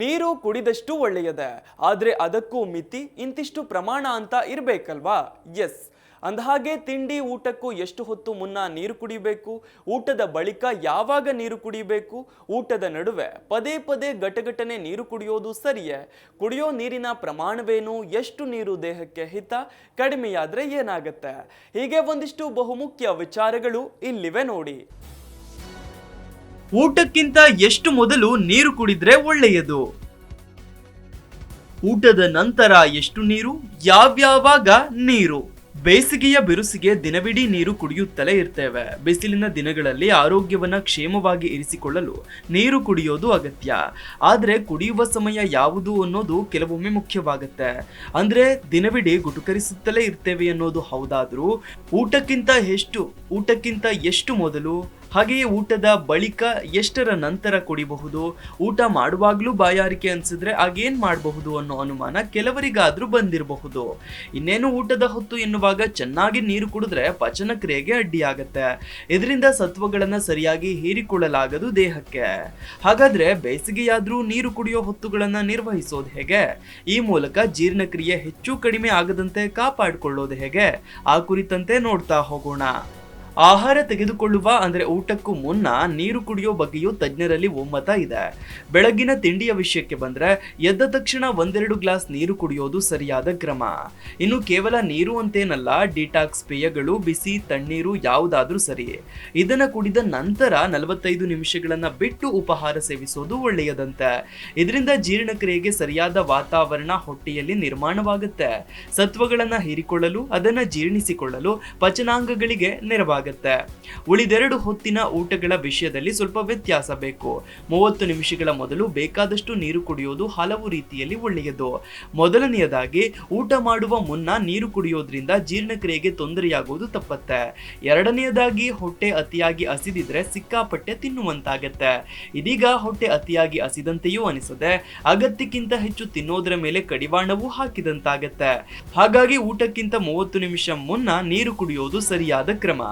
ನೀರು ಕುಡಿದಷ್ಟು ಒಳ್ಳೆಯದೆ, ಆದ್ರೆ ಅದಕ್ಕೂ ಮಿತಿ ಇಂತಿಷ್ಟು ಪ್ರಮಾಣ ಅಂತ ಇರಬೇಕಲ್ವಾ? ಎಸ್. ಅಂದಹಾಗೆ ತಿಂಡಿ ಊಟಕ್ಕೂ ಎಷ್ಟು ಹೊತ್ತು ಮುನ್ನ ನೀರು ಕುಡಿಬೇಕು, ಊಟದ ಬಳಿಕ ಯಾವಾಗ ನೀರು ಕುಡಿಬೇಕು, ಊಟದ ನಡುವೆ ಪದೇ ಪದೇ ಗಟಗಟನೆ ನೀರು ಕುಡಿಯೋದು ಸರಿಯೇ? ಕುಡಿಯೋ ನೀರಿನ ಪ್ರಮಾಣವೇನು, ಎಷ್ಟು ನೀರು ದೇಹಕ್ಕೆ ಹಿತ, ಕಡಿಮೆಯಾದ್ರೆ ಏನಾಗುತ್ತೆ? ಹೀಗೆ ಒಂದಿಷ್ಟು ಬಹುಮುಖ್ಯ ವಿಚಾರಗಳು ಇಲ್ಲಿವೆ ನೋಡಿ. ಊಟಕ್ಕಿಂತ ಎಷ್ಟು ಮೊದಲು ನೀರು ಕುಡಿದ್ರೆ ಒಳ್ಳೆಯದು? ಊಟದ ನಂತರ ಎಷ್ಟು ನೀರು, ಯಾವ್ಯಾವಾಗ ನೀರು? ಬೇಸಿಗೆಯ ಬಿರುಸಿಗೆ ದಿನವಿಡೀ ನೀರು ಕುಡಿಯುತ್ತಲೇ ಇರ್ತೇವೆ. ಬಿಸಿಲಿನ ದಿನಗಳಲ್ಲಿ ಆರೋಗ್ಯವನ್ನ ಕ್ಷೇಮವಾಗಿ ಇರಿಸಿಕೊಳ್ಳಲು ನೀರು ಕುಡಿಯೋದು ಅಗತ್ಯ. ಆದ್ರೆ ಕುಡಿಯುವ ಸಮಯ ಯಾವುದು ಅನ್ನೋದು ಕೆಲವೊಮ್ಮೆ ಮುಖ್ಯವಾಗುತ್ತೆ. ಅಂದ್ರೆ ದಿನವಿಡೀ ಗುಟುಕರಿಸುತ್ತಲೇ ಇರ್ತೇವೆ ಅನ್ನೋದು ಹೌದಾದ್ರೂ ಊಟಕ್ಕಿಂತ ಎಷ್ಟು ಮೊದಲು, ಹಾಗೆಯೇ ಊಟದ ಬಳಿಕ ಎಷ್ಟರ ನಂತರ ಕುಡಿಬಹುದು, ಊಟ ಮಾಡುವಾಗ್ಲೂ ಬಾಯಾರಿಕೆ ಅನ್ಸಿದ್ರೆ ಆಗೇನ್ ಮಾಡಬಹುದು ಅನ್ನೋ ಅನುಮಾನ ಕೆಲವರಿಗಾದ್ರೂ ಬಂದಿರಬಹುದು. ಇನ್ನೇನು ಊಟದ ಹೊತ್ತು ಎನ್ನುವಾಗ ಚೆನ್ನಾಗಿ ನೀರು ಕುಡಿದ್ರೆ ಪಚನ ಕ್ರಿಯೆಗೆ ಅಡ್ಡಿಯಾಗತ್ತೆ. ಇದರಿಂದ ಸತ್ವಗಳನ್ನ ಸರಿಯಾಗಿ ಹೀರಿಕೊಳ್ಳಲಾಗದು ದೇಹಕ್ಕೆ. ಹಾಗಾದ್ರೆ ಬೇಸಿಗೆಯಾದ್ರೂ ನೀರು ಕುಡಿಯೋ ಹೊತ್ತುಗಳನ್ನ ನಿರ್ವಹಿಸೋದು ಹೇಗೆ? ಈ ಮೂಲಕ ಜೀರ್ಣಕ್ರಿಯೆ ಹೆಚ್ಚು ಕಡಿಮೆ ಆಗದಂತೆ ಕಾಪಾಡಿಕೊಳ್ಳೋದು ಹೇಗೆ? ಆ ಕುರಿತಂತೆ ನೋಡ್ತಾ ಹೋಗೋಣ. ಆಹಾರ ತೆಗೆದುಕೊಳ್ಳುವ ಅಂದ್ರೆ ಊಟಕ್ಕೂ ಮುನ್ನ ನೀರು ಕುಡಿಯೋ ಬಗ್ಗೆಯೂ ತಜ್ಞರಲ್ಲಿ ಒಮ್ಮತ ಇದೆ. ಬೆಳಗಿನ ತಿಂಡಿಯ ವಿಷಯಕ್ಕೆ ಬಂದ್ರೆ ಎದ್ದ ತಕ್ಷಣ 1-2 ಗ್ಲಾಸ್ ನೀರು ಕುಡಿಯೋದು ಸರಿಯಾದ ಕ್ರಮ. ಇನ್ನು ಕೇವಲ ನೀರು ಅಂತೇನಲ್ಲ, ಡಿಟಾಕ್ಸ್ ಪೇಯಗಳು, ಬಿಸಿ ತಣ್ಣೀರು ಯಾವುದಾದ್ರೂ ಸರಿ. ಇದನ್ನ ಕುಡಿದ ನಂತರ 45 ನಿಮಿಷಗಳನ್ನ ಬಿಟ್ಟು ಉಪಹಾರ ಸೇವಿಸೋದು ಒಳ್ಳೆಯದಂತೆ. ಇದರಿಂದ ಜೀರ್ಣಕ್ರಿಯೆಗೆ ಸರಿಯಾದ ವಾತಾವರಣ ಹೊಟ್ಟೆಯಲ್ಲಿ ನಿರ್ಮಾಣವಾಗುತ್ತೆ. ಸತ್ವಗಳನ್ನ ಹೀರಿಕೊಳ್ಳಲು, ಅದನ್ನ ಜೀರ್ಣಿಸಿಕೊಳ್ಳಲು ಪಚನಾಂಗಗಳಿಗೆ ನೆರವಾಗುತ್ತೆ. ಉಳಿದೆರಡು ಹೊತ್ತಿನ ಊಟಗಳ ವಿಷಯದಲ್ಲಿ ಸ್ವಲ್ಪ ವ್ಯತ್ಯಾಸ ಬೇಕು. 30 ನಿಮಿಷಗಳ ಮೊದಲು ಬೇಕಾದಷ್ಟು ನೀರು ಕುಡಿಯೋದು ಹಲವು ರೀತಿಯಲ್ಲಿ ಒಳ್ಳೆಯದು. ಮೊದಲನೆಯದಾಗಿ, ಊಟ ಮಾಡುವ ಮುನ್ನ ನೀರು ಕುಡಿಯೋದ್ರಿಂದ ಜೀರ್ಣಕ್ರಿಯೆಗೆ ತೊಂದರೆಯಾಗುವುದು ತಪ್ಪತ್ತೆ. ಎರಡನೆಯದಾಗಿ, ಹೊಟ್ಟೆ ಅತಿಯಾಗಿ ಹಸಿದಿದ್ರೆ ಸಿಕ್ಕಾಪಟ್ಟೆ ತಿನ್ನುವಂತಾಗತ್ತೆ. ಇದೀಗ ಹೊಟ್ಟೆ ಅತಿಯಾಗಿ ಹಸಿದಂತೆಯೂ ಅನಿಸದೆ ಅಗತ್ಯಕ್ಕಿಂತ ಹೆಚ್ಚು ತಿನ್ನೋದ್ರ ಮೇಲೆ ಕಡಿವಾಣವೂ ಹಾಕಿದಂತಾಗತ್ತೆ. ಹಾಗಾಗಿ ಊಟಕ್ಕಿಂತ 30 ನಿಮಿಷ ಮುನ್ನ ನೀರು ಕುಡಿಯೋದು ಸರಿಯಾದ ಕ್ರಮ.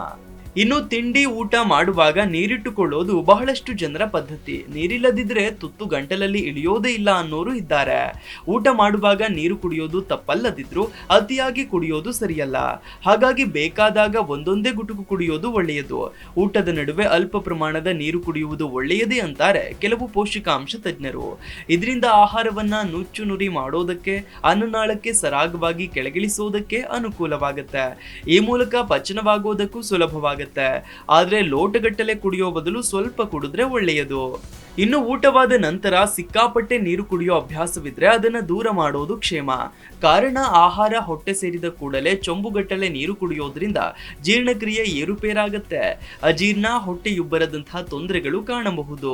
ಇನ್ನು ತಿಂಡಿ ಊಟ ಮಾಡುವಾಗ ನೀರಿಟ್ಟುಕೊಳ್ಳೋದು ಬಹಳಷ್ಟು ಜನರ ಪದ್ಧತಿ. ನೀರಿಲ್ಲದಿದ್ರೆ ತುತ್ತು ಗಂಟಲಲ್ಲಿ ಇಳಿಯೋದೇ ಇಲ್ಲ ಅನ್ನೋರು ಇದ್ದಾರೆ. ಊಟ ಮಾಡುವಾಗ ನೀರು ಕುಡಿಯೋದು ತಪ್ಪಲ್ಲದಿದ್ರು ಅತಿಯಾಗಿ ಕುಡಿಯೋದು ಸರಿಯಲ್ಲ. ಹಾಗಾಗಿ ಬೇಕಾದಾಗ ಒಂದೊಂದೇ ಗುಟುಕು ಕುಡಿಯೋದು ಒಳ್ಳೆಯದು. ಊಟದ ನಡುವೆ ಅಲ್ಪ ಪ್ರಮಾಣದ ನೀರು ಕುಡಿಯುವುದು ಒಳ್ಳೆಯದೇ ಅಂತಾರೆ ಕೆಲವು ಪೋಷಕಾಂಶ ತಜ್ಞರು. ಇದರಿಂದ ಆಹಾರವನ್ನ ನುಚ್ಚು ನುರಿ ಮಾಡೋದಕ್ಕೆ, ಅನ್ನನಾಳಕ್ಕೆ ಸರಾಗವಾಗಿ ಕೆಳಗಿಳಿಸೋದಕ್ಕೆ ಅನುಕೂಲವಾಗುತ್ತೆ. ಈ ಮೂಲಕ ಪಚನವಾಗೋದಕ್ಕೂ ಸುಲಭವಾಗುತ್ತೆ. ಆದ್ರೆ ಲೋಟಗಟ್ಟಲೆ ಕುಡಿಯೋ ಬದಲು ಸ್ವಲ್ಪ ಕುಡಿದ್ರೆ ಒಳ್ಳೆಯದು. ಇನ್ನು ಊಟವಾದ ನಂತರ ಸಿಕ್ಕಾಪಟ್ಟೆ ನೀರು ಕುಡಿಯೋ ಅಭ್ಯಾಸವಿದ್ರೆ ಅದನ್ನ ದೂರ ಮಾಡೋದು ಕ್ಷೇಮ. ಕಾರಣ, ಆಹಾರ ಹೊಟ್ಟೆ ಸೇರಿದ ಕೂಡಲೇ ಚೊಂಬುಗಟ್ಟಲೆ ನೀರು ಕುಡಿಯೋದ್ರಿಂದ ಜೀರ್ಣಕ್ರಿಯೆ ಏರುಪೇರಾಗತ್ತೆ. ಅಜೀರ್ಣ, ಹೊಟ್ಟೆಯುಬ್ಬರದಂತಹ ತೊಂದರೆಗಳು ಕಾಣಬಹುದು.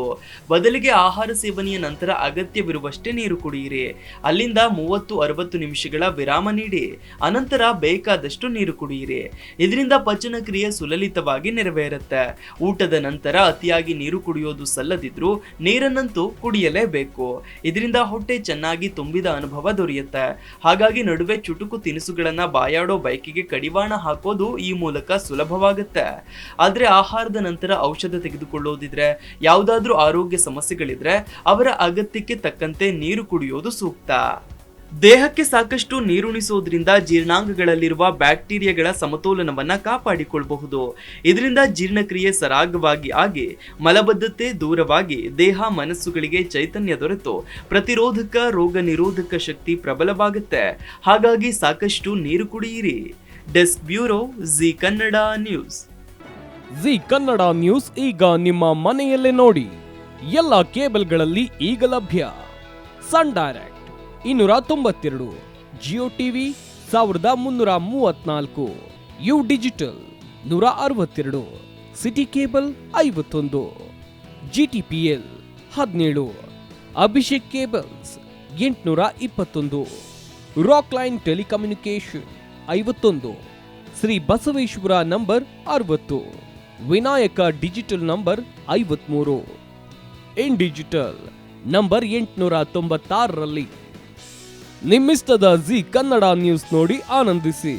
ಬದಲಿಗೆ ಆಹಾರ ಸೇವನೆಯ ನಂತರ ಅಗತ್ಯವಿರುವಷ್ಟೇ ನೀರು ಕುಡಿಯಿರಿ. ಅಲ್ಲಿಂದ 30-60 ನಿಮಿಷಗಳ ವಿರಾಮ ನೀಡಿ ಅನಂತರ ಬೇಕಾದಷ್ಟು ನೀರು ಕುಡಿಯಿರಿ. ಇದರಿಂದ ಪಚನ ಕ್ರಿಯೆ ಸುಲಲಿತವಾಗಿ ನೆರವೇರುತ್ತೆ. ಊಟದ ನಂತರ ಅತಿಯಾಗಿ ನೀರು ಕುಡಿಯೋದು ಸಲ್ಲದಿದ್ರು ನೀರನ್ನಂತೂ ಕುಡಿಯಲೇಬೇಕು. ಇದರಿಂದ ಹೊಟ್ಟೆ ಚೆನ್ನಾಗಿ ತುಂಬಿದ ಅನುಭವ ದೊರೆಯುತ್ತೆ. ಹಾಗಾಗಿ ನಡುವೆ ಚುಟುಕು ತಿನಿಸುಗಳನ್ನ ಬಾಯಾಡೋ ಬೈಕಿಗೆ ಕಡಿವಾಣ ಹಾಕೋದು ಈ ಮೂಲಕ ಸುಲಭವಾಗುತ್ತೆ. ಆದ್ರೆ ಆಹಾರದ ನಂತರ ಔಷಧ ತೆಗೆದುಕೊಳ್ಳೋದಿದ್ರೆ, ಯಾವುದಾದ್ರೂ ಆರೋಗ್ಯ ಸಮಸ್ಯೆಗಳಿದ್ರೆ ಅವರ ಅಗತ್ಯಕ್ಕೆ ತಕ್ಕಂತೆ ನೀರು ಕುಡಿಯೋದು ಸೂಕ್ತ. ದೇಹಕ್ಕೆ ಸಾಕಷ್ಟು ನೀರುಣಿಸೋದ್ರಿಂದ ಜೀರ್ಣಾಂಗಗಳಲ್ಲಿರುವ ಬ್ಯಾಕ್ಟೀರಿಯಾಗಳ ಸಮತೋಲನವನ್ನ ಕಾಪಾಡಿಕೊಳ್ಳಬಹುದು. ಇದರಿಂದ ಜೀರ್ಣಕ್ರಿಯೆ ಸರಾಗವಾಗಿ ಆಗಿ ಮಲಬದ್ಧತೆ ದೂರವಾಗಿ ದೇಹ ಮನಸ್ಸುಗಳಿಗೆ ಚೈತನ್ಯ ದೊರೆತು ಪ್ರತಿರೋಧಕ, ರೋಗ ನಿರೋಧಕ ಶಕ್ತಿ ಪ್ರಬಲವಾಗುತ್ತೆ. ಹಾಗಾಗಿ ಸಾಕಷ್ಟು ನೀರು ಕುಡಿಯಿರಿ. Desk bureau, Zee Kannada news. Zee Kannada news ಈಗ ನಿಮ್ಮ ಮನೆಯಲ್ಲೇ ನೋಡಿ. ಎಲ್ಲ ಕೇಬಲ್ಗಳಲ್ಲಿ ಈಗ ಲಭ್ಯ. Sun Direct 292, Jio TV 1334, U digital 162, city cable 51, GTPL 17, Abhishek cables 821, rock line telecommunication 51, Shri Basaveshwara number 60, Vinayaka digital number 53, in digital number 896ರಲ್ಲಿ. ನಿಮ್ಮಿಸ್ತದ ಜಿ ಕನ್ನಡ ನ್ಯೂಸ್ ನೋಡಿ ಆನಂದಿಸಿ.